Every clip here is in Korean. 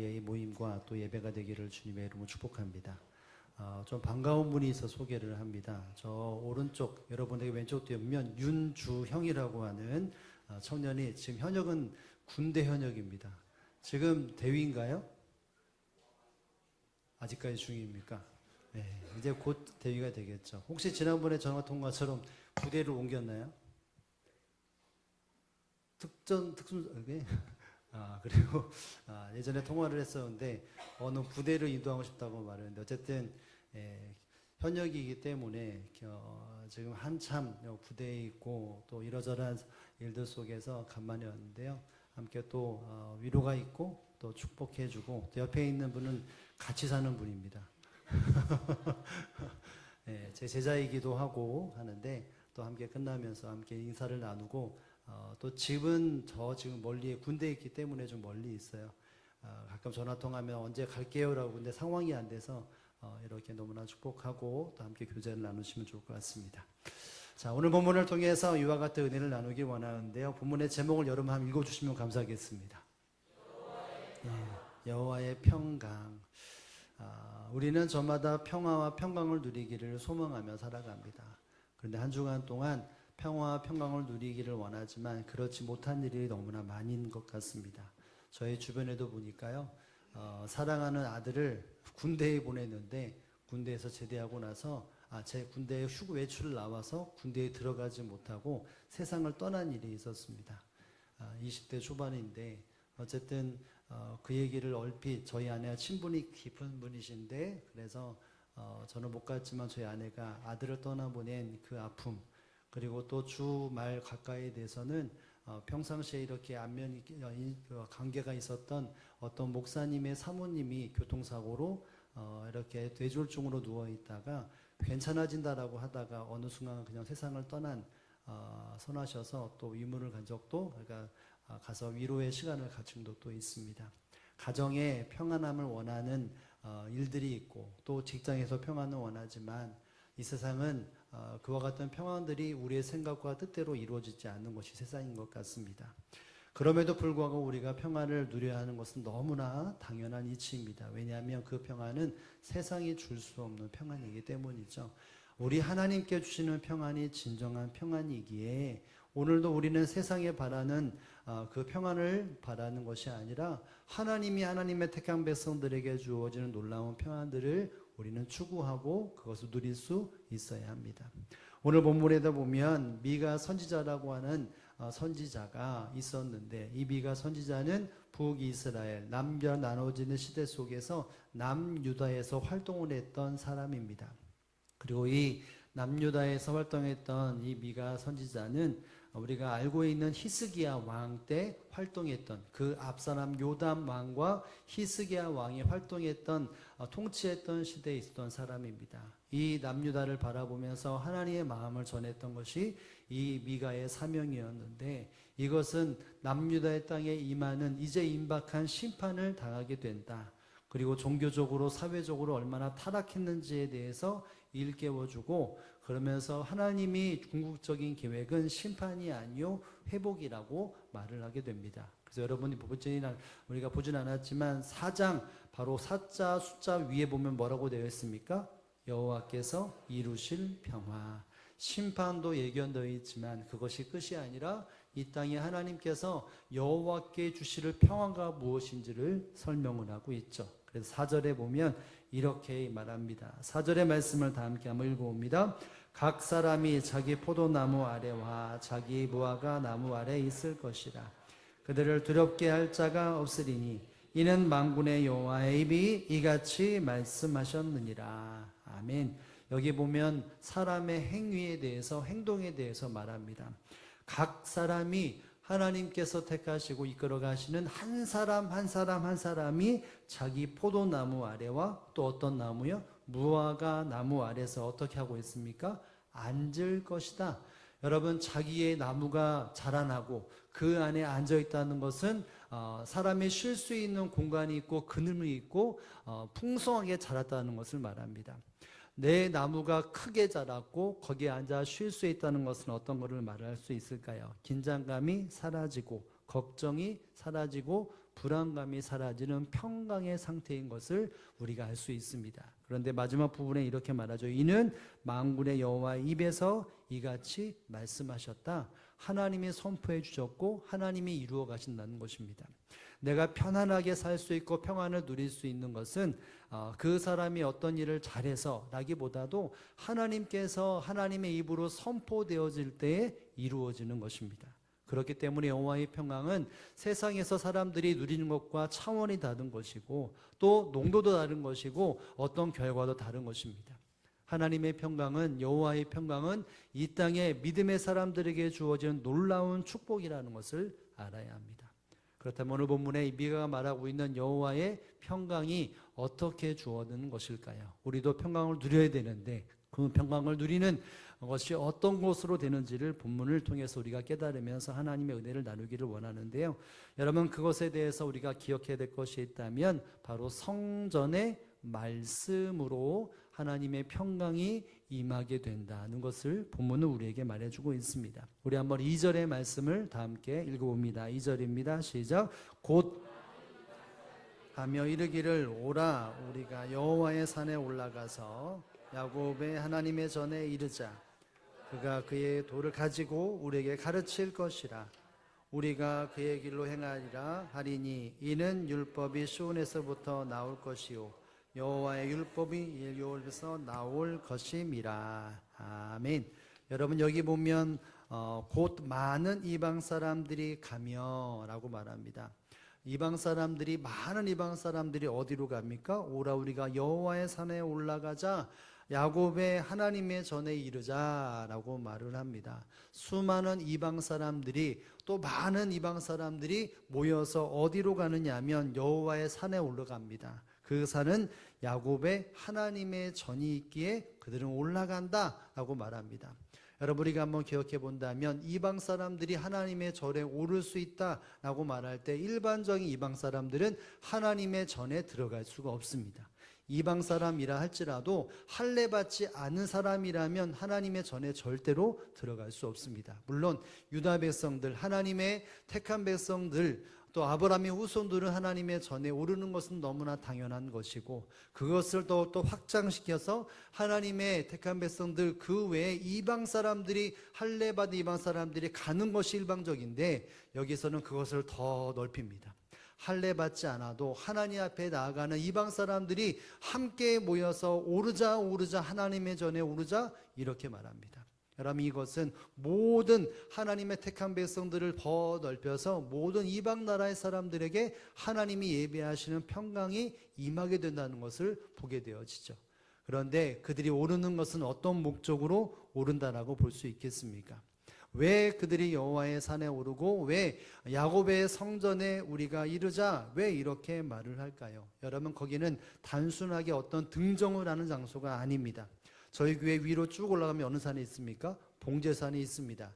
이 모임과 또 예배가 되기를 주님의 이름으로 축복합니다. 좀 반가운 분이 있어 소개를 합니다. 저 오른쪽 여러분에게 왼쪽 뒤에 보면 윤주형이라고 하는 청년이 지금 현역은 군대 현역입니다. 지금 대위인가요? 아직까지 중입니까? 네, 이제 곧 대위가 되겠죠. 혹시 지난번에 전화 통화처럼 부대를 옮겼나요? 특전 그리고 예전에 통화를 했었는데 어느 부대를 이동하고 싶다고 말했는데 어쨌든 현역이기 때문에 지금 한참 부대에 있고 또 이러저러한 일들 속에서 간만에 왔는데요. 함께 또 위로가 있고 또 축복해주고 또 옆에 있는 분은 같이 사는 분입니다. 제 제자이기도 하고 하는데 또 함께 끝나면서 함께 인사를 나누고 또 집은 저 지금 멀리 군대에 있기 때문에 좀 멀리 있어요. 가끔 전화 통하면 언제 갈게요라고 근데 상황이 안 돼서 이렇게 너무나 축복하고 또 함께 교제를 나누시면 좋을 것 같습니다. 자, 오늘 본문을 통해서 이와 같은 은혜를 나누기 원하는데요. 본문의 제목을 여러분 한번 읽어주시면 감사하겠습니다. 여호와의 평강. 우리는 저마다 평화와 평강을 누리기를 소망하며 살아갑니다. 그런데 한 주간 동안 평화와 평강을 누리기를 원하지만 그렇지 못한 일이 너무나 많은 것 같습니다. 저희 주변에도 보니까요, 사랑하는 아들을 군대에 보냈는데 군대에서 제대하고 나서 제 군대 외출을 나와서 군대에 들어가지 못하고 세상을 떠난 일이 있었습니다. 20대 초반인데 어쨌든 그 얘기를 얼핏 저희 아내와 친분이 깊은 분이신데 그래서 저는 못 갔지만 저희 아내가 아들을 떠나보낸 그 아픔 그리고 또 주말 가까이에 대해서는 평상시에 이렇게 안면 관계가 있었던 어떤 목사님의 사모님이 교통사고로 이렇게 뇌졸중으로 누워 있다가 괜찮아진다라고 하다가 어느 순간 그냥 세상을 떠난 선하셔서 또 위문을 간 적도 그러니까 가서 위로의 시간을 가진 적도 있습니다. 가정에 평안함을 원하는 일들이 있고 또 직장에서 평안을 원하지만 이 세상은 그와 같은 평안들이 우리의 생각과 뜻대로 이루어지지 않는 것이 세상인 것 같습니다. 그럼에도 불구하고 우리가 평안을 누려야 하는 것은 너무나 당연한 이치입니다. 왜냐하면 그 평안은 세상이 줄 수 없는 평안이기 때문이죠. 우리 하나님께 주시는 평안이 진정한 평안이기에 오늘도 우리는 세상에 바라는 그 평안을 바라는 것이 아니라 하나님이 하나님의 택한 백성들에게 주어지는 놀라운 평안들을 우리는 추구하고 그것을 누릴 수 있어야 합니다. 오늘 본문에다 보면 미가 선지자라고 하는 선지자가 있었는데 이 미가 선지자는 북이스라엘 남녀 나눠지는 시대 속에서 남유다에서 활동을 했던 사람입니다. 그리고 이 남유다에서 활동했던 이 미가 선지자는 우리가 알고 있는 히스기야 왕 때 활동했던 그 앞사람 요담 왕과 히스기야 왕이 활동했던 통치했던 시대에 있었던 사람입니다. 이 남유다를 바라보면서 하나님의 마음을 전했던 것이 이 미가의 사명이었는데 이것은 남유다의 땅에 임하는 이제 임박한 심판을 당하게 된다. 그리고 종교적으로 사회적으로 얼마나 타락했는지에 대해서 일깨워주고 그러면서 하나님이 궁극적인 계획은 심판이 아니요 회복이라고 말을 하게 됩니다. 그래서 여러분이 우리가 보진 않았지만 4장 바로 4자 숫자 위에 보면 뭐라고 되어 있습니까? 여호와께서 이루실 평화. 심판도 예견되어 있지만 그것이 끝이 아니라 이 땅에 하나님께서 여호와께 주실 평화가 무엇인지를 설명을 하고 있죠. 그래서 4절에 보면 이렇게 말합니다. 4절의 말씀을 다 함께 한번 읽어봅니다. 각 사람이 자기 포도나무 아래와 자기 무화과 나무 아래 있을 것이라. 그들을 두렵게 할 자가 없으리니 이는 만군의 여호와의 입이 이같이 말씀하셨느니라. 아멘. 여기 보면 사람의 행위에 대해서 행동에 대해서 말합니다. 각 사람이 하나님께서 택하시고 이끌어 가시는 한 사람 한 사람이 자기 포도나무 아래와 또 어떤 나무요? 무화과 나무 아래서 어떻게 하고 있습니까? 앉을 것이다. 여러분 자기의 나무가 자라나고 그 안에 앉아 있다는 것은 사람이 쉴 수 있는 공간이 있고 그늘이 있고 풍성하게 자랐다는 것을 말합니다. 내 나무가 크게 자랐고 거기에 앉아 쉴 수 있다는 것은 어떤 것을 말할 수 있을까요? 긴장감이 사라지고 걱정이 사라지고 불안감이 사라지는 평강의 상태인 것을 우리가 알 수 있습니다. 그런데 마지막 부분에 이렇게 말하죠. 이는 만군의 여호와의 입에서 이같이 말씀하셨다. 하나님이 선포해 주셨고 하나님이 이루어 가신다는 것입니다. 내가 편안하게 살 수 있고 평안을 누릴 수 있는 것은 그 사람이 어떤 일을 잘해서 라기보다도 하나님께서 하나님의 입으로 선포되어질 때에 이루어지는 것입니다. 그렇기 때문에 여호와의 평강은 세상에서 사람들이 누리는 것과 차원이 다른 것이고 또 농도도 다른 것이고 어떤 결과도 다른 것입니다. 하나님의 평강은, 여호와의 평강은 이 땅에 믿음의 사람들에게 주어지는 놀라운 축복이라는 것을 알아야 합니다. 그렇다면 오늘 본문에 미가가 말하고 있는 여호와의 평강이 어떻게 주어지는 것일까요? 우리도 평강을 누려야 되는데 그 평강을 누리는 것이 어떤 것으로 되는지를 본문을 통해서 우리가 깨달으면서 하나님의 은혜를 나누기를 원하는데요. 여러분, 그것에 대해서 우리가 기억해야 될 것이 있다면 바로 성전의 말씀으로 하나님의 평강이 임하게 된다는 것을 본문은 우리에게 말해주고 있습니다. 우리 한번 2절의 말씀을 다 함께 읽어봅니다. 2절입니다. 시작. 곧 하며 이르기를 오라 우리가 여호와의 산에 올라가서 야곱의 하나님의 전에 이르자. 그가 그의 도를 가지고 우리에게 가르칠 것이라. 우리가 그의 길로 행하리라 하리니 이는 율법이 시온에서부터 나올 것이요 여호와의 율법이 일요에서 나올 것임이라. 아멘. 여러분, 여기 보면 곧 많은 이방 사람들이 가며 라고 말합니다. 많은 이방 사람들이 어디로 갑니까? 오라 우리가 여호와의 산에 올라가자, 야곱의 하나님의 전에 이르자라고 말을 합니다. 수많은 이방 사람들이, 또 많은 이방 사람들이 모여서 어디로 가느냐 하면 여호와의 산에 올라갑니다. 그 산은 야곱의 하나님의 전이 있기에 그들은 올라간다라고 말합니다. 여러분, 우리가 한번 기억해 본다면 이방 사람들이 하나님의 절에 오를 수 있다라고 말할 때 일반적인 이방 사람들은 하나님의 전에 들어갈 수가 없습니다. 이방 사람이라 할지라도 할례 받지 않은 사람이라면 하나님의 전에 절대로 들어갈 수 없습니다. 물론 유다 백성들, 하나님의 택한 백성들, 또 아브라함의 후손들은 하나님의 전에 오르는 것은 너무나 당연한 것이고, 그것을 또 확장시켜서 하나님의 택한 백성들 그 외에 이방 사람들이, 할례 받은 이방 사람들이 가는 것이 일방적인데, 여기서는 그것을 더 넓힙니다. 할례 받지 않아도 하나님 앞에 나아가는 이방 사람들이 함께 모여서 오르자 하나님의 전에 오르자 이렇게 말합니다. 여러분, 이것은 모든 하나님의 택한 백성들을 더 넓혀서 모든 이방 나라의 사람들에게 하나님이 예배하시는 평강이 임하게 된다는 것을 보게 되어지죠. 그런데 그들이 오르는 것은 어떤 목적으로 오른다라고 볼 수 있겠습니까? 왜 그들이 여호와의 산에 오르고 왜 야곱의 성전에 우리가 이르자, 왜 이렇게 말을 할까요? 여러분, 거기는 단순하게 어떤 등정을 하는 장소가 아닙니다. 저희 교회 위로 쭉 올라가면 어느 산이 있습니까? 봉제산이 있습니다.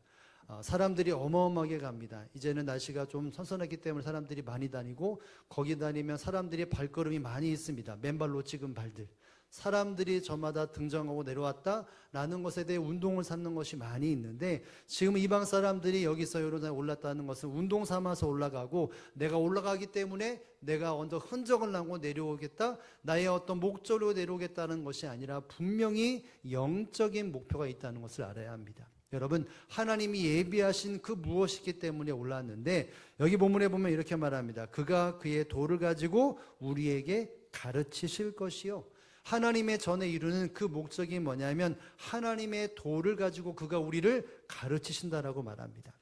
사람들이 어마어마하게 갑니다. 이제는 날씨가 좀 선선하기 때문에 사람들이 많이 다니고, 거기 다니면 사람들이 발걸음이 많이 있습니다. 맨발로 찍은 발들. 사람들이 저마다 등정하고 내려왔다라는 것에 대해 운동을 삼는 것이 많이 있는데, 지금 이방 사람들이 여기서 요르단에 올랐다는 것은 운동 삼아서 올라가고, 내가 올라가기 때문에 내가 언덕 흔적을 남고 내려오겠다, 나의 어떤 목적으로 내려오겠다는 것이 아니라 분명히 영적인 목표가 있다는 것을 알아야 합니다. 여러분, 하나님이 예비하신 그 무엇이기 때문에 올랐는데, 여기 본문에 보면 이렇게 말합니다. 그가 그의 도를 가지고 우리에게 가르치실 것이요. 하나님의 전에 이루는 그 목적이 뭐냐면 하나님의 도를 가지고 그가 우리를 가르치신다라고 말합니다.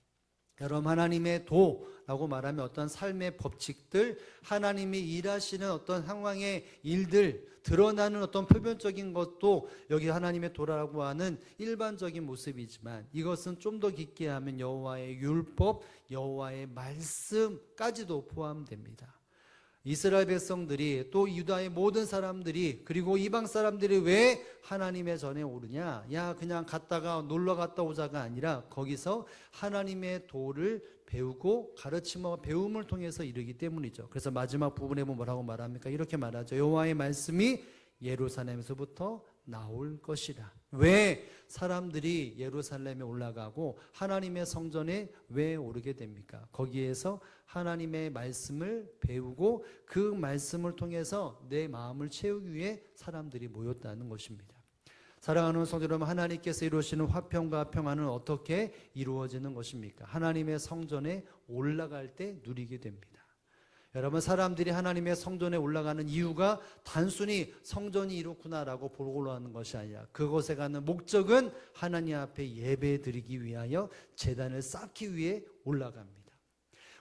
여러분, 하나님의 도라고 말하면 어떤 삶의 법칙들, 하나님이 일하시는 어떤 상황의 일들, 드러나는 어떤 표면적인 것도 여기 하나님의 도라고 하는 일반적인 모습이지만, 이것은 좀 더 깊게 하면 여호와의 율법, 여호와의 말씀까지도 포함됩니다. 이스라엘 백성들이, 또 유다의 모든 사람들이, 그리고 이방 사람들이 왜 하나님의 전에 오르냐? 야, 그냥 갔다가 놀러 갔다 오자가 아니라 거기서 하나님의 도를 배우고 가르침과 배움을 통해서 이르기 때문이죠. 그래서 마지막 부분에 보면 뭐라고 말합니까? 이렇게 말하죠. 여호와의 말씀이 예루살렘에서부터 나올 것이라. 왜 사람들이 예루살렘에 올라가고 하나님의 성전에 왜 오르게 됩니까? 거기에서 하나님의 말씀을 배우고 그 말씀을 통해서 내 마음을 채우기 위해 사람들이 모였다는 것입니다. 사랑하는 성도 여러분, 하나님께서 이루시는 화평과 평안은 어떻게 이루어지는 것입니까? 하나님의 성전에 올라갈 때 누리게 됩니다. 여러분, 사람들이 하나님의 성전에 올라가는 이유가 단순히 성전이 이렇구나라고 보고 하는 것이 아니라 그곳에 가는 목적은 하나님 앞에 예배 드리기 위하여 제단을 쌓기 위해 올라갑니다.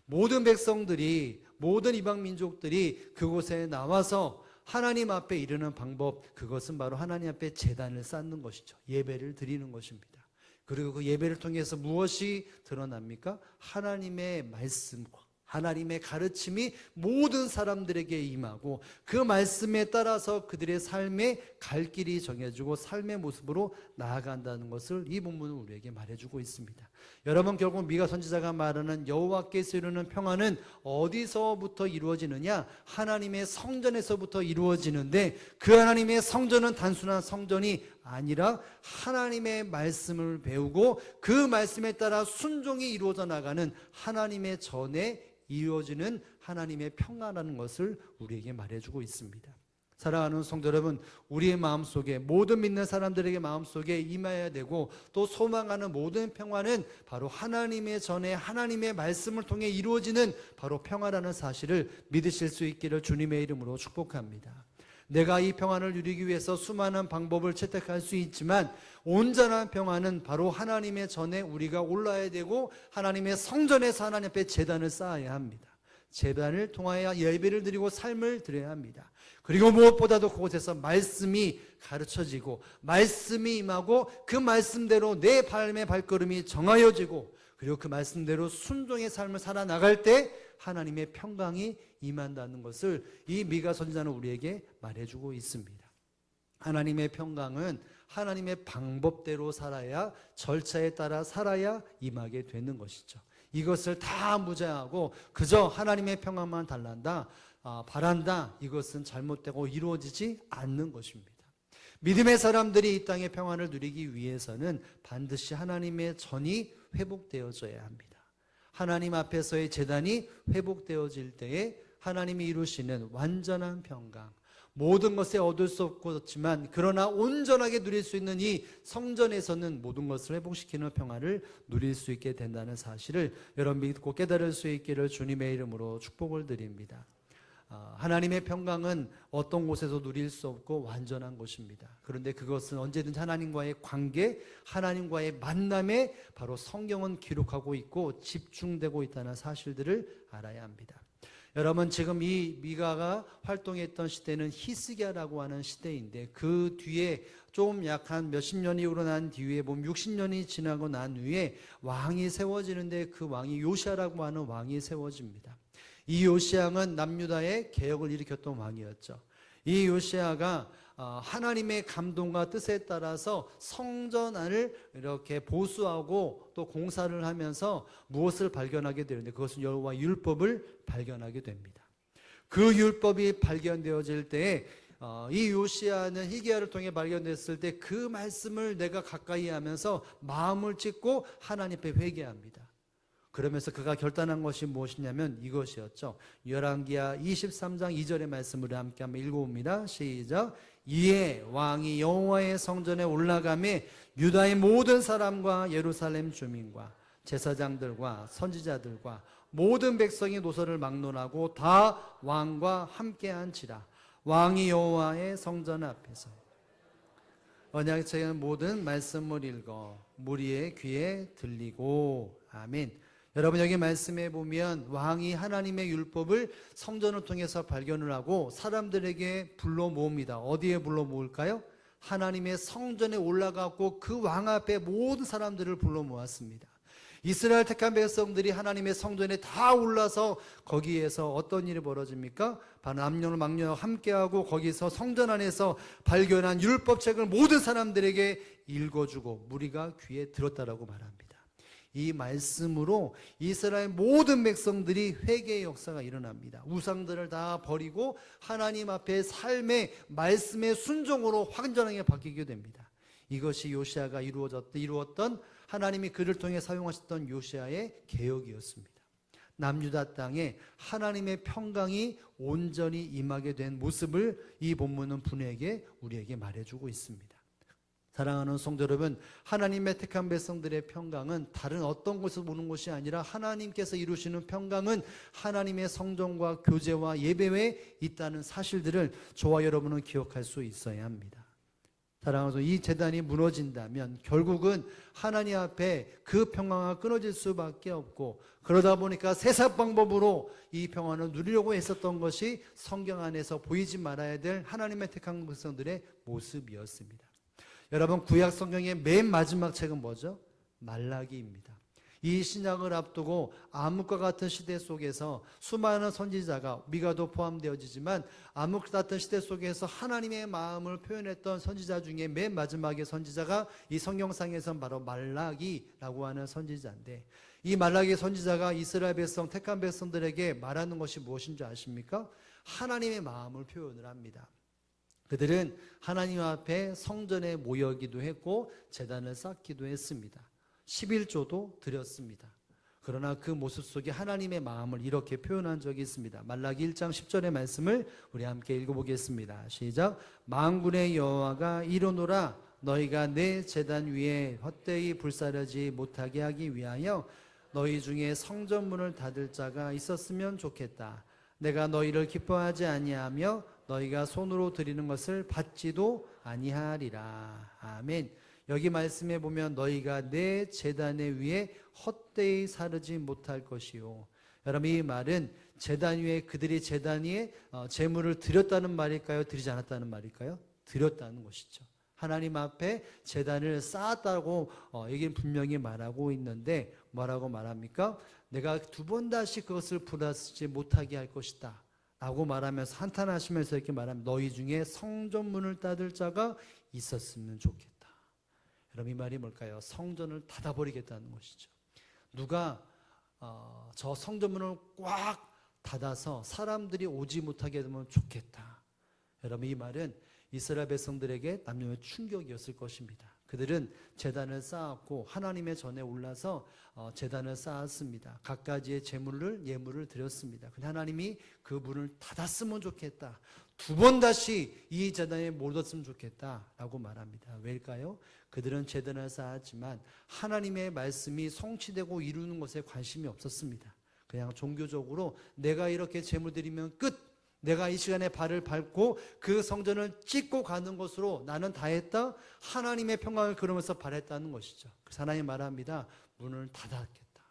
모든 백성들이, 모든 이방 민족들이 그곳에 나와서 하나님 앞에 이르는 방법, 그것은 바로 하나님 앞에 제단을 쌓는 것이죠. 예배를 드리는 것입니다. 그리고 그 예배를 통해서 무엇이 드러납니까? 하나님의 말씀과 하나님의 가르침이 모든 사람들에게 임하고 그 말씀에 따라서 그들의 삶의 갈 길이 정해지고 삶의 모습으로 나아간다는 것을 이 본문은 우리에게 말해주고 있습니다. 여러분, 결국 미가 선지자가 말하는 여호와께서 이루는 평안은 어디서부터 이루어지느냐? 하나님의 성전에서부터 이루어지는데 그 하나님의 성전은 단순한 성전이 아니라 하나님의 말씀을 배우고 그 말씀에 따라 순종이 이루어져 나가는 하나님의 전에 이루어지는 하나님의 평안이라는 것을 우리에게 말해주고 있습니다. 사랑하는 성도 여러분, 우리의 마음속에, 모든 믿는 사람들에게 마음속에 임해야 되고 또 소망하는 모든 평안은 바로 하나님의 전에 하나님의 말씀을 통해 이루어지는 바로 평안이라는 사실을 믿으실 수 있기를 주님의 이름으로 축복합니다. 내가 이 평안을 누리기 위해서 수많은 방법을 채택할 수 있지만 온전한 평안은 바로 하나님의 전에 우리가 올라야 되고 하나님의 성전에서 하나님 앞에 제단을 쌓아야 합니다. 제단을 통하여 예배를 드리고 삶을 드려야 합니다. 그리고 무엇보다도 그곳에서 말씀이 가르쳐지고 말씀이 임하고 그 말씀대로 내 삶의 발걸음이 정하여지고 그리고 그 말씀대로 순종의 삶을 살아나갈 때 하나님의 평강이 임한다는 것을 이 미가 선지자는 우리에게 말해주고 있습니다. 하나님의 평강은 하나님의 방법대로 살아야, 절차에 따라 살아야 임하게 되는 것이죠. 이것을 다 무시하고 그저 하나님의 평안만 바란다, 이것은 잘못되고 이루어지지 않는 것입니다. 믿음의 사람들이 이 땅의 평안을 누리기 위해서는 반드시 하나님의 전이 회복되어져야 합니다. 하나님 앞에서의 제단이 회복되어질 때에 하나님이 이루시는 완전한 평강, 모든 것에 얻을 수 없지만 그러나 온전하게 누릴 수 있는 이 성전에서는 모든 것을 회복시키는 평안을 누릴 수 있게 된다는 사실을 여러분 믿고 깨달을 수 있기를 주님의 이름으로 축복을 드립니다. 하나님의 평강은 어떤 곳에서 누릴 수 없고 완전한 것입니다. 그런데 그것은 언제든지 하나님과의 관계, 하나님과의 만남에 바로 성경은 기록하고 있고 집중되고 있다는 사실들을 알아야 합니다. 여러분, 지금 이 미가가 활동했던 시대는 히스기야라고 하는 시대인데 그 뒤에 좀 약한 몇십 년 이후로 난 뒤에 보면 60년이 지나고 난 후에 왕이 세워지는데 그 왕이 요시야라고 하는 왕이 세워집니다. 이 요시야는 남유다의 개혁을 일으켰던 왕이었죠. 이 요시야가 하나님의 감동과 뜻에 따라서 성전 안을 이렇게 보수하고 또 공사를 하면서 무엇을 발견하게 되는데 그것은 여호와 율법을 발견하게 됩니다. 그 율법이 발견되어질 때에 이 요시야는 히스기야를 통해 발견됐을 때 그 말씀을 내가 가까이 하면서 마음을 찢고 하나님 앞에 회개합니다. 그러면서 그가 결단한 것이 무엇이냐면 이것이었죠. 열왕기하 23장 2절의 말씀을 함께 한번 읽어봅니다. 시작. 이에 왕이 여호와의 성전에 올라가매 유다의 모든 사람과 예루살렘 주민과 제사장들과 선지자들과 모든 백성이 노소를 막론하고 다 왕과 함께한지라. 왕이 여호와의 성전 앞에서 언약책의 모든 말씀을 읽어 무리의 귀에 들리고. 아멘. 여러분, 여기 말씀해 보면 왕이 하나님의 율법을 성전을 통해서 발견을 하고 사람들에게 불러 모읍니다. 어디에 불러 모을까요? 하나님의 성전에 올라가고 그 왕 앞에 모든 사람들을 불러 모았습니다. 이스라엘 택한 백성들이 하나님의 성전에 다 올라서 거기에서 어떤 일이 벌어집니까? 바로 남녀 막녀와 함께하고 거기서 성전 안에서 발견한 율법책을 모든 사람들에게 읽어주고 무리가 귀에 들었다라고 말합니다. 이 말씀으로 이스라엘 모든 백성들이 회개의 역사가 일어납니다. 우상들을 다 버리고 하나님 앞에 삶의 말씀의 순종으로 완전하게 바뀌게 됩니다. 이것이 요시아가 이루었던 하나님이 그를 통해 사용하셨던 요시아의 개혁이었습니다. 남유다 땅에 하나님의 평강이 온전히 임하게 된 모습을 이 본문은 우리에게 말해주고 있습니다. 사랑하는 성도 여러분, 하나님의 택한 백성들의 평강은 다른 어떤 곳에서 오는 것이 아니라 하나님께서 이루시는 평강은 하나님의 성전과 교제와 예배에 있다는 사실들을 저와 여러분은 기억할 수 있어야 합니다. 사랑하는 이 제단이 무너진다면 결국은 하나님 앞에 그 평강이 끊어질 수밖에 없고, 그러다 보니까 세상 방법으로 이 평안을 누리려고 했었던 것이 성경 안에서 보이지 말아야 될 하나님의 택한 백성들의 모습이었습니다. 여러분, 구약 성경의 맨 마지막 책은 뭐죠? 말라기입니다. 이 신약을 앞두고 암흑과 같은 시대 속에서 수많은 선지자가, 미가도 포함되어지지만 암흑 같은 시대 속에서 하나님의 마음을 표현했던 선지자 중에 맨 마지막의 선지자가 이 성경상에서는 바로 말라기라고 하는 선지자인데, 이 말라기 선지자가 이스라엘 백성, 택한 백성들에게 말하는 것이 무엇인지 아십니까? 하나님의 마음을 표현을 합니다. 그들은 하나님 앞에 성전에 모여기도 했고 제단을 쌓기도 했습니다. 11조도 드렸습니다. 그러나 그 모습 속에 하나님의 마음을 이렇게 표현한 적이 있습니다. 말라기 1장 10절의 말씀을 우리 함께 읽어보겠습니다. 시작. 만군의 여호와가 이르노라, 너희가 내 제단 위에 헛되이 불사르지 못하게 하기 위하여 너희 중에 성전문을 닫을 자가 있었으면 좋겠다. 내가 너희를 기뻐하지 아니하며 너희가 손으로 드리는 것을 받지도 아니하리라. 아멘. 여기 말씀에 보면 너희가 내 제단의 위에 헛되이 사르지 못할 것이요. 여러분, 이 말은 제단 위에, 그들이 제단 위에 제물을 드렸다는 말일까요? 드리지 않았다는 말일까요? 드렸다는 것이죠. 하나님 앞에 제단을 쌓았다고 여기는 분명히 말하고 있는데 뭐라고 말합니까? 내가 두 번 다시 그것을 불하지 못하게 할 것이다 라고 말하면서 한탄하시면서 이렇게 말합니다. 너희 중에 성전문을 닫을 자가 있었으면 좋겠다. 여러분, 이 말이 뭘까요? 성전을 닫아버리겠다는 것이죠. 누가 저 성전문을 꽉 닫아서 사람들이 오지 못하게 되면 좋겠다. 여러분, 이 말은 이스라엘 백성들에게 남녀의 충격이었을 것입니다. 그들은 제단을 쌓았고 하나님의 전에 올라서 제단을 쌓았습니다. 갖가지의 예물을 드렸습니다. 근데 하나님이 그 문을 닫았으면 좋겠다. 두 번 다시 이 제단에 못 얻었으면 좋겠다라고 말합니다. 왜일까요? 그들은 제단을 쌓았지만 하나님의 말씀이 성취되고 이루는 것에 관심이 없었습니다. 그냥 종교적으로 내가 이렇게 제물 드리면 끝, 내가 이 시간에 발을 밟고 그 성전을 찍고 가는 것으로 나는 다 했다, 하나님의 평강을 그러면서 바랬다는 것이죠. 그래서 하나님 말합니다. 문을 닫았겠다.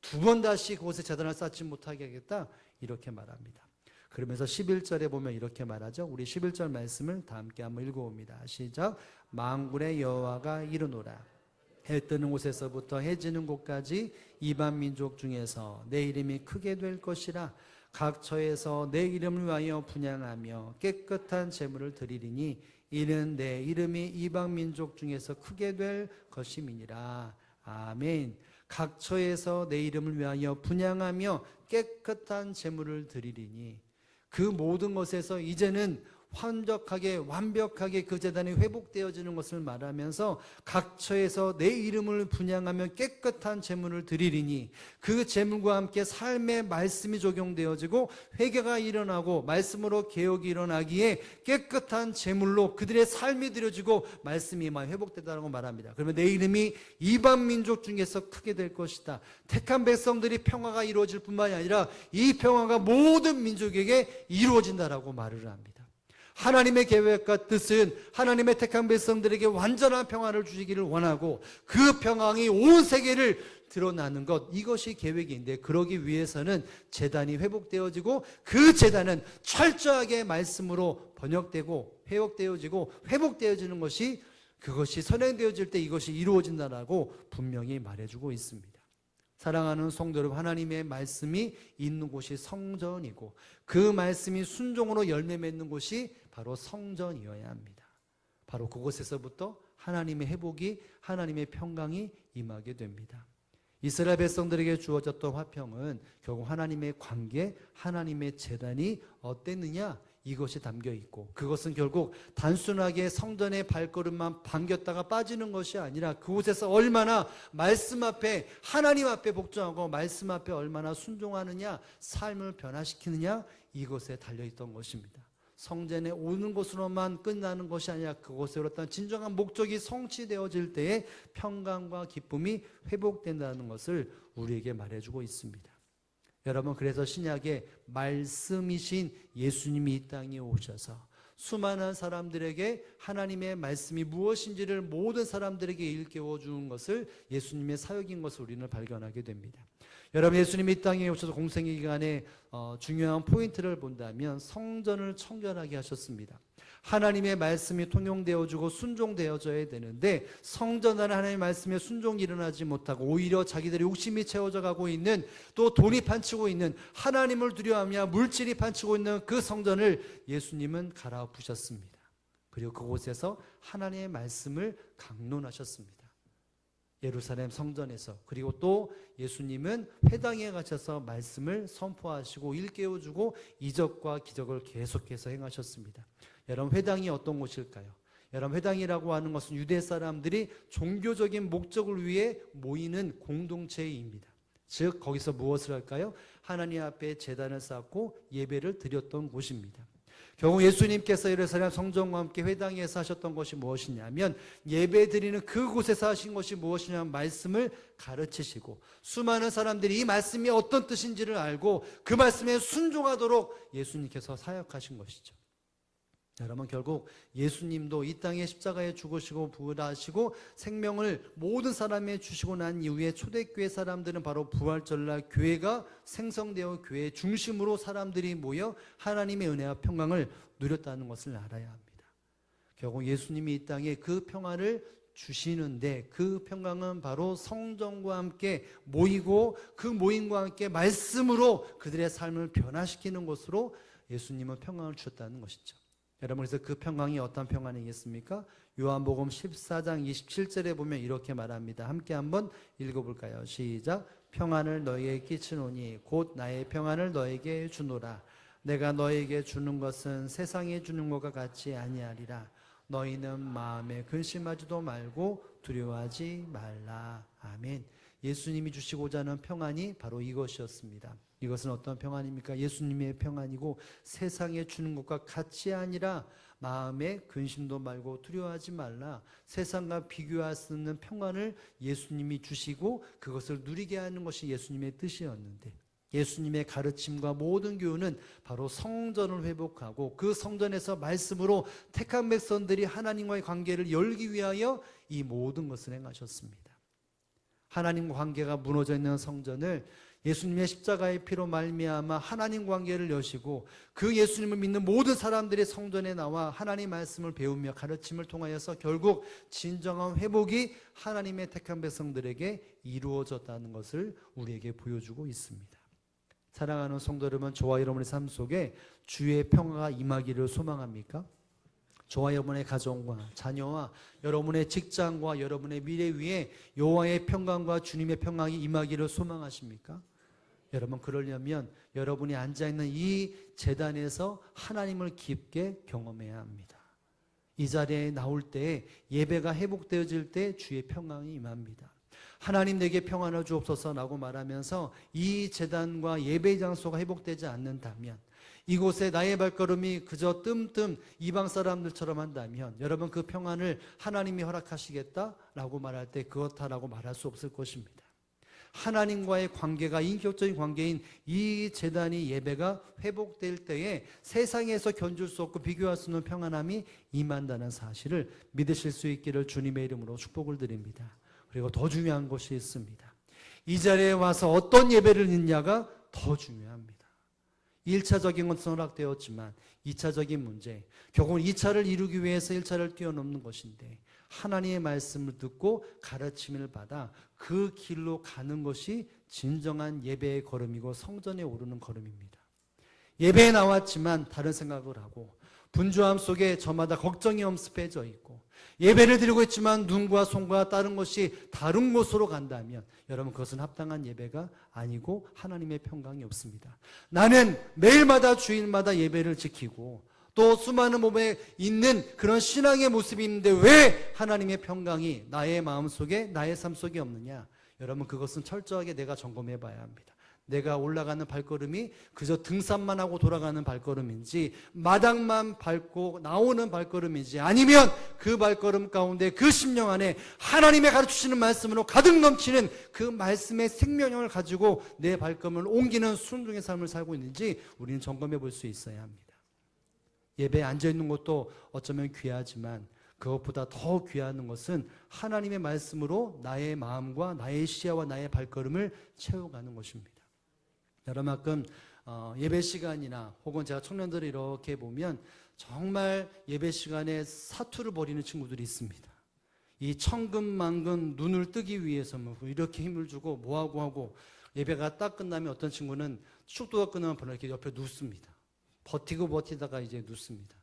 두 번 다시 그곳에 제단을 쌓지 못하게 하겠다, 이렇게 말합니다. 그러면서 11절에 보면 이렇게 말하죠. 우리 11절 말씀을 다 함께 한번 읽어봅니다. 시작. 만군의 여호와가 이르노라, 해 뜨는 곳에서부터 해 지는 곳까지 이방 민족 중에서 내 이름이 크게 될 것이라. 각 처에서 내 이름을 위하여 분향하며 깨끗한 제물을 드리리니 이는 내 이름이 이방 민족 중에서 크게 될 것임이니라. 아멘. 각 처에서 내 이름을 위하여 분향하며 깨끗한 제물을 드리리니, 그 모든 것에서 이제는 완벽하게 그 제단이 회복되어지는 것을 말하면서 각처에서 내 이름을 분향하며 깨끗한 제물을 드리리니, 그 제물과 함께 삶의 말씀이 적용되어지고 회개가 일어나고 말씀으로 개혁이 일어나기에 깨끗한 제물로 그들의 삶이 드려지고 말씀이 많이 회복되다고 말합니다. 그러면 내 이름이 이방 민족 중에서 크게 될 것이다. 택한 백성들이 평화가 이루어질 뿐만이 아니라 이 평화가 모든 민족에게 이루어진다라고 말을 합니다. 하나님의 계획과 뜻은 하나님의 택한 백성들에게 완전한 평화를 주시기를 원하고 그 평강이 온 세계를 드러나는 것, 이것이 계획인데, 그러기 위해서는 제단이 회복되어지고 그 제단은 철저하게 말씀으로 번역되고 회복되어지고 회복되어지는 것이, 그것이 선행되어질 때 이것이 이루어진다라고 분명히 말해주고 있습니다. 사랑하는 성도 여러분, 하나님의 말씀이 있는 곳이 성전이고 그 말씀이 순종으로 열매 맺는 곳이 바로 성전이어야 합니다. 바로 그곳에서부터 하나님의 회복이, 하나님의 평강이 임하게 됩니다. 이스라엘 백성들에게 주어졌던 화평은 결국 하나님의 관계, 하나님의 재단이 어땠느냐, 이것이 담겨 있고, 그것은 결국 단순하게 성전의 발걸음만 반겼다가 빠지는 것이 아니라 그곳에서 얼마나 말씀 앞에, 하나님 앞에 복종하고 말씀 앞에 얼마나 순종하느냐, 삶을 변화시키느냐, 이것에 달려있던 것입니다. 성전에 오는 것으로만 끝나는 것이 아니라 그곳에 어떤 진정한 목적이 성취되어질 때에 평강과 기쁨이 회복된다는 것을 우리에게 말해주고 있습니다. 여러분, 그래서 신약에 말씀이신 예수님이 이 땅에 오셔서 수많은 사람들에게 하나님의 말씀이 무엇인지를 모든 사람들에게 일깨워 주는 것을 예수님의 사역인 것을 우리는 발견하게 됩니다. 여러분, 예수님이 이 땅에 오셔서 공생의 기간에 중요한 포인트를 본다면 성전을 청결하게 하셨습니다. 하나님의 말씀이 통용되어지고 순종되어져야 되는데 성전 안에 하나님의 말씀에 순종이 일어나지 못하고 오히려 자기들의 욕심이 채워져 가고 있는, 또 돈이 판치고 있는, 하나님을 두려워하며 물질이 판치고 있는 그 성전을 예수님은 갈아엎으셨습니다. 그리고 그곳에서 하나님의 말씀을 강론하셨습니다. 예루살렘 성전에서. 그리고 또 예수님은 회당에 가셔서 말씀을 선포하시고 일깨워주고 이적과 기적을 계속해서 행하셨습니다. 여러분, 회당이 어떤 곳일까요? 여러분, 회당이라고 하는 것은 유대 사람들이 종교적인 목적을 위해 모이는 공동체입니다. 즉 거기서 무엇을 할까요? 하나님 앞에 제단을 쌓고 예배를 드렸던 곳입니다. 결국 예수님께서 예루살렘 성전과 함께 회당에서 하셨던 것이 무엇이냐면, 예배 드리는 그곳에서 하신 것이 무엇이냐면 말씀을 가르치시고 수많은 사람들이 이 말씀이 어떤 뜻인지를 알고 그 말씀에 순종하도록 예수님께서 사역하신 것이죠. 여러분, 결국 예수님도 이 땅에 십자가에 죽으시고 부활하시고 생명을 모든 사람에 주시고 난 이후에 초대교회 사람들은 바로 부활절날 교회가 생성되어 교회 중심으로 사람들이 모여 하나님의 은혜와 평강을 누렸다는 것을 알아야 합니다. 결국 예수님이 이 땅에 그 평안을 주시는데 그 평강은 바로 성전과 함께 모이고 그 모임과 함께 말씀으로 그들의 삶을 변화시키는 것으로 예수님은 평강을 주셨다는 것이죠. 여러분, 그래서 그 평강이 어떤 평강이겠습니까? 요한복음 14장 27절에 보면 이렇게 말합니다. 함께 한번 읽어볼까요? 시작. 평안을 너희에게 끼치노니 곧 나의 평안을 너에게 주노라. 내가 너에게 주는 것은 세상에 주는 것과 같이 아니하리라. 너희는 마음에 근심하지도 말고 두려워하지 말라. 아멘. 예수님이 주시고자 하는 평안이 바로 이것이었습니다. 이것은 어떤 평안입니까? 예수님의 평안이고 세상에 주는 것과 같이 아니라 마음에 근심도 말고 두려워하지 말라. 세상과 비교할 수 없는 평안을 예수님이 주시고 그것을 누리게 하는 것이 예수님의 뜻이었는데, 예수님의 가르침과 모든 교훈은 바로 성전을 회복하고 그 성전에서 말씀으로 택한 백성들이 하나님과의 관계를 열기 위하여 이 모든 것을 행하셨습니다. 하나님과 관계가 무너져 있는 성전을 예수님의 십자가의 피로 말미암아 하나님 관계를 여시고 그 예수님을 믿는 모든 사람들이 성전에 나와 하나님 말씀을 배우며 가르침을 통하여서 결국 진정한 회복이 하나님의 택한 백성들에게 이루어졌다는 것을 우리에게 보여주고 있습니다. 사랑하는 성도 여러분, 저와 여러분의 삶 속에 주의 평화가 임하기를 소망합니까? 저와 여러분의 가정과 자녀와 여러분의 직장과 여러분의 미래 위에 여호와의 평강과 주님의 평강이 임하기를 소망하십니까? 여러분, 그러려면 여러분이 앉아있는 이 제단에서 하나님을 깊게 경험해야 합니다. 이 자리에 나올 때 예배가 회복되어질 때 주의 평강이 임합니다. 하나님 내게 평안을 주옵소서 라고 말하면서 이 제단과 예배 장소가 회복되지 않는다면, 이곳에 나의 발걸음이 그저 뜸뜸 이방 사람들처럼 한다면 여러분, 그 평안을 하나님이 허락하시겠다라고 말할 때 그렇다라고 말할 수 없을 것입니다. 하나님과의 관계가 인격적인 관계인 이 제단이 예배가 회복될 때에 세상에서 견줄 수 없고 비교할 수 없는 평안함이 임한다는 사실을 믿으실 수 있기를 주님의 이름으로 축복을 드립니다. 그리고 더 중요한 것이 있습니다. 이 자리에 와서 어떤 예배를 드느냐가 더 중요합니다. 1차적인 것은 허락되었지만 2차적인 문제, 결국은 2차를 이루기 위해서 1차를 뛰어넘는 것인데 하나님의 말씀을 듣고 가르침을 받아 그 길로 가는 것이 진정한 예배의 걸음이고 성전에 오르는 걸음입니다. 예배에 나왔지만 다른 생각을 하고 분주함 속에 저마다 걱정이 엄습해져 있고 예배를 드리고 있지만 눈과 손과 다른 것이 다른 곳으로 간다면 여러분 그것은 합당한 예배가 아니고 하나님의 평강이 없습니다. 나는 매일마다 주일마다 예배를 지키고 또 수많은 몸에 있는 그런 신앙의 모습이 있는데 왜 하나님의 평강이 나의 마음속에 나의 삶 속에 없느냐? 여러분 그것은 철저하게 내가 점검해 봐야 합니다. 내가 올라가는 발걸음이 그저 등산만 하고 돌아가는 발걸음인지 마당만 밟고 나오는 발걸음인지 아니면 그 발걸음 가운데 그 심령 안에 하나님의 가르치시는 말씀으로 가득 넘치는 그 말씀의 생명력을 가지고 내 발걸음을 옮기는 순종의 삶을 살고 있는지 우리는 점검해 볼 수 있어야 합니다. 예배에 앉아있는 것도 어쩌면 귀하지만 그것보다 더 귀한 것은 하나님의 말씀으로 나의 마음과 나의 시야와 나의 발걸음을 채워가는 것입니다. 여러분만큼 예배 시간이나 혹은 제가 청년들을 이렇게 보면 정말 예배 시간에 사투를 벌이는 친구들이 있습니다. 이 천근만근 눈을 뜨기 위해서 이렇게 힘을 주고 뭐하고 하고 예배가 딱 끝나면 어떤 친구는 축도가 끝나면 바로 이렇게 옆에 눕습니다. 버티고 버티다가 이제 눕습니다.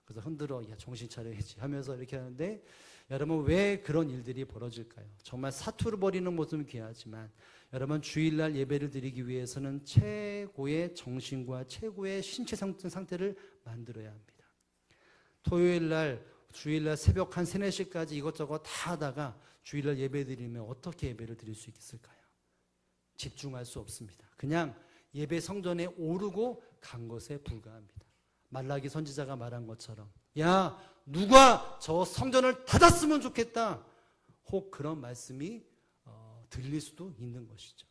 그래서 흔들어 야 정신 차려야지 하면서 이렇게 하는데 여러분 왜 그런 일들이 벌어질까요? 정말 사투를 벌이는 모습은 귀하지만 여러분 주일날 예배를 드리기 위해서는 최고의 정신과 최고의 신체 상태를 만들어야 합니다. 토요일날 주일날 새벽 한 3, 4시까지 이것저것 다 하다가 주일날 예배 드리면 어떻게 예배를 드릴 수 있을까요? 집중할 수 없습니다. 그냥 예배 성전에 오르고 간 것에 불과합니다. 말라기 선지자가 말한 것처럼 야 누가 저 성전을 닫았으면 좋겠다 혹 그런 말씀이 들릴 수도 있는 것이죠.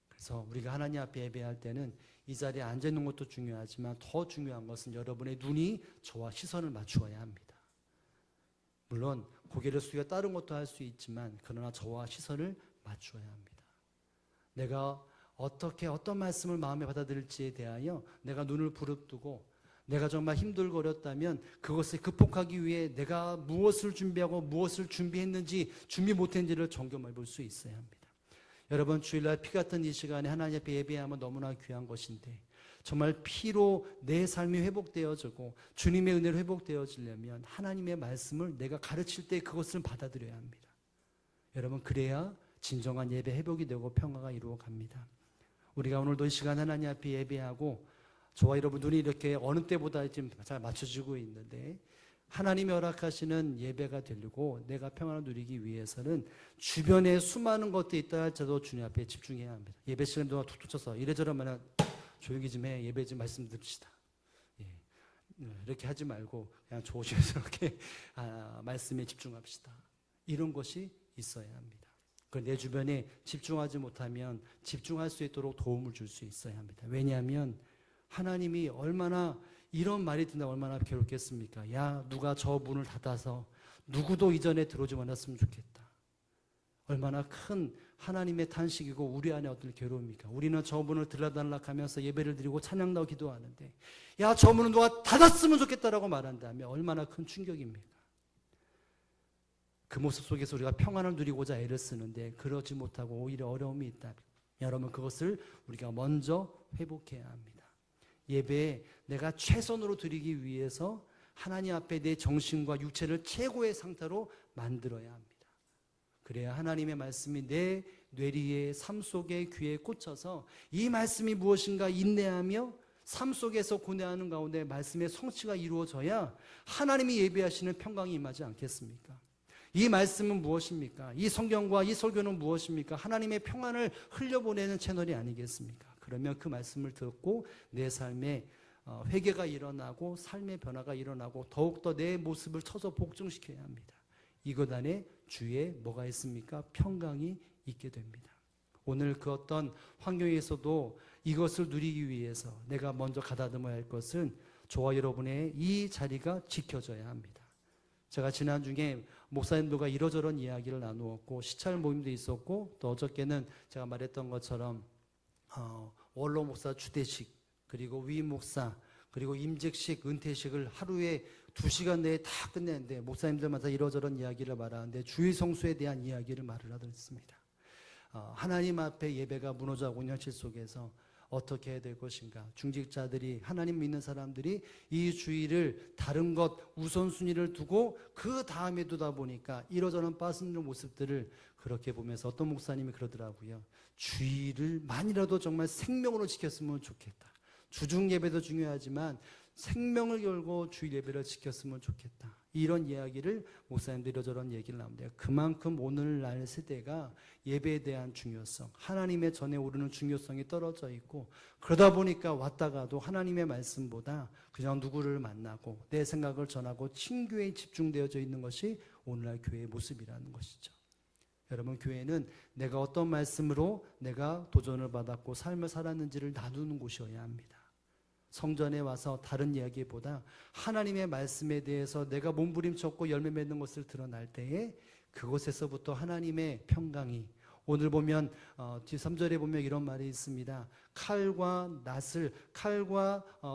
그래서 우리가 하나님 앞에 예배할 때는 이 자리에 앉아있는 것도 중요하지만 더 중요한 것은 여러분의 눈이 저와 시선을 맞추어야 합니다. 물론 고개를 숙여 다른 것도 할 수 있지만 그러나 저와 시선을 맞추어야 합니다. 내가 어떻게 어떤 말씀을 마음에 받아들일지에 대하여 내가 눈을 부릅뜨고 내가 정말 힘들거렸다면 그것을 극복하기 위해 내가 무엇을 준비하고 무엇을 준비했는지 준비 못했는지를 점검해 볼 수 있어야 합니다. 여러분 주일날 피 같은 이 시간에 하나님 앞에 예배하면 너무나 귀한 것인데 정말 피로 내 삶이 회복되어지고 주님의 은혜로 회복되어지려면 하나님의 말씀을 내가 가르칠 때 그것을 받아들여야 합니다. 여러분 그래야 진정한 예배 회복이 되고 평화가 이루어갑니다. 우리가 오늘도 이 시간 하나님 앞에 예배하고 저와 여러분 눈이 이렇게 어느 때보다 지금 잘 맞춰지고 있는데 하나님이 허락하시는 예배가 되려고 내가 평안을 누리기 위해서는 주변에 수많은 것들이 있다 할지라도 주님 앞에 집중해야 합니다. 예배 시간 동안 툭툭 쳐서 이래저래 말하면 조용히 좀 해. 예배 좀 말씀 듭시다. 이렇게 하지 말고 그냥 조심스럽게 말씀에 집중합시다. 이런 것이 있어야 합니다. 내 주변에 집중하지 못하면 집중할 수 있도록 도움을 줄 수 있어야 합니다. 왜냐하면 하나님이 얼마나 이런 말이 든다 얼마나 괴롭겠습니까? 야 누가 저 문을 닫아서 누구도 이전에 들어오지 않았으면 좋겠다. 얼마나 큰 하나님의 탄식이고 우리 안에 어떤 괴로움입니까? 우리는 저 문을 들락달락하면서 예배를 드리고 찬양하고 기도하는데 야 저 문은 누가 닫았으면 좋겠다라고 말한다면 얼마나 큰 충격입니까? 그 모습 속에서 우리가 평안을 누리고자 애를 쓰는데 그러지 못하고 오히려 어려움이 있다. 여러분 그것을 우리가 먼저 회복해야 합니다. 예배에 내가 최선으로 드리기 위해서 하나님 앞에 내 정신과 육체를 최고의 상태로 만들어야 합니다. 그래야 하나님의 말씀이 내 뇌리에 삶 속에 귀에 꽂혀서 이 말씀이 무엇인가 인내하며 삶 속에서 고뇌하는 가운데 말씀의 성취가 이루어져야 하나님이 예배하시는 평강이 임하지 않겠습니까? 이 말씀은 무엇입니까? 이 성경과 이 설교는 무엇입니까? 하나님의 평안을 흘려보내는 채널이 아니겠습니까? 그러면 그 말씀을 듣고 내 삶에 회개가 일어나고 삶의 변화가 일어나고 더욱더 내 모습을 쳐서 복종시켜야 합니다. 이것 안에 주의 뭐가 있습니까? 평강이 있게 됩니다. 오늘 그 어떤 환경에서도 이것을 누리기 위해서 내가 먼저 가다듬어야 할 것은 저와 여러분의 이 자리가 지켜져야 합니다. 제가 지난주에 목사님들과 이러저런 이야기를 나누었고 시찰 모임도 있었고 또 어저께는 제가 말했던 것처럼 원로 목사 주대식 그리고 위임 목사 그리고 임직식 은퇴식을 하루에 2시간 내에 다 끝냈는데 목사님들마다 이러저런 이야기를 말하는데 주일 성수에 대한 이야기를 말을 하더랬습니다. 하나님 앞에 예배가 무너져가고 있는 현실 속에서 어떻게 해야 될 것인가? 중직자들이, 하나님 믿는 사람들이 이 주의를 다른 것 우선순위를 두고 그 다음에 두다 보니까 이러저런 빠지는 모습들을 그렇게 보면서 어떤 목사님이 그러더라고요. 주의를 만이라도 정말 생명으로 지켰으면 좋겠다. 주중 예배도 중요하지만 생명을 걸고 주일 예배를 지켰으면 좋겠다. 이런 이야기를 목사님들이 이러저런 얘기를 나옵니다. 그만큼 오늘날 세대가 예배에 대한 중요성, 하나님의 전에 오르는 중요성이 떨어져 있고, 그러다 보니까 왔다가도 하나님의 말씀보다 그냥 누구를 만나고 내 생각을 전하고 친교에 집중되어져 있는 것이 오늘날 교회의 모습이라는 것이죠. 여러분, 교회는 내가 어떤 말씀으로 내가 도전을 받았고 삶을 살았는지를 나누는 곳이어야 합니다. 성전에 와서 다른 이야기보다 하나님의 말씀에 대해서 내가 몸부림쳤고 열매 맺는 것을 드러날 때에 그곳에서부터 하나님의 평강이, 오늘 보면 뒤 3절에 보면 이런 말이 있습니다. 칼과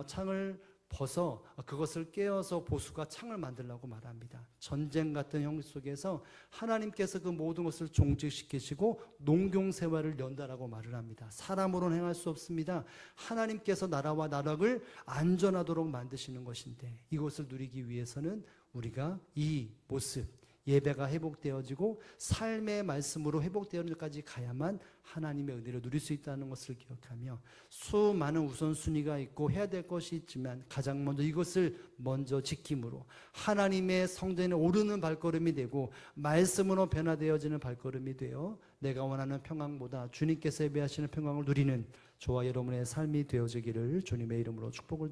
창을 벗어 그것을 깨어서 보수가 창을 만들라고 말합니다. 전쟁 같은 형식 속에서 하나님께서 그 모든 것을 종식시키시고 농경생활을 연다라고 말을 합니다. 사람으로는 행할 수 없습니다. 하나님께서 나라와 나락을 안전하도록 만드시는 것인데, 이것을 누리기 위해서는 우리가 이 모습, 예배가 회복되어지고 삶의 말씀으로 회복되어지기까지 가야만 하나님의 은혜를 누릴 수 있다는 것을 기억하며, 수많은 우선순위가 있고 해야 될 것이 있지만 가장 먼저 이것을 먼저 지킴으로 하나님의 성전에 오르는 발걸음이 되고 말씀으로 변화되어지는 발걸음이 되어 내가 원하는 평강보다 주님께서 예배하시는 평강을 누리는 저와 여러분의 삶이 되어지기를 주님의 이름으로 축복을 드립니다.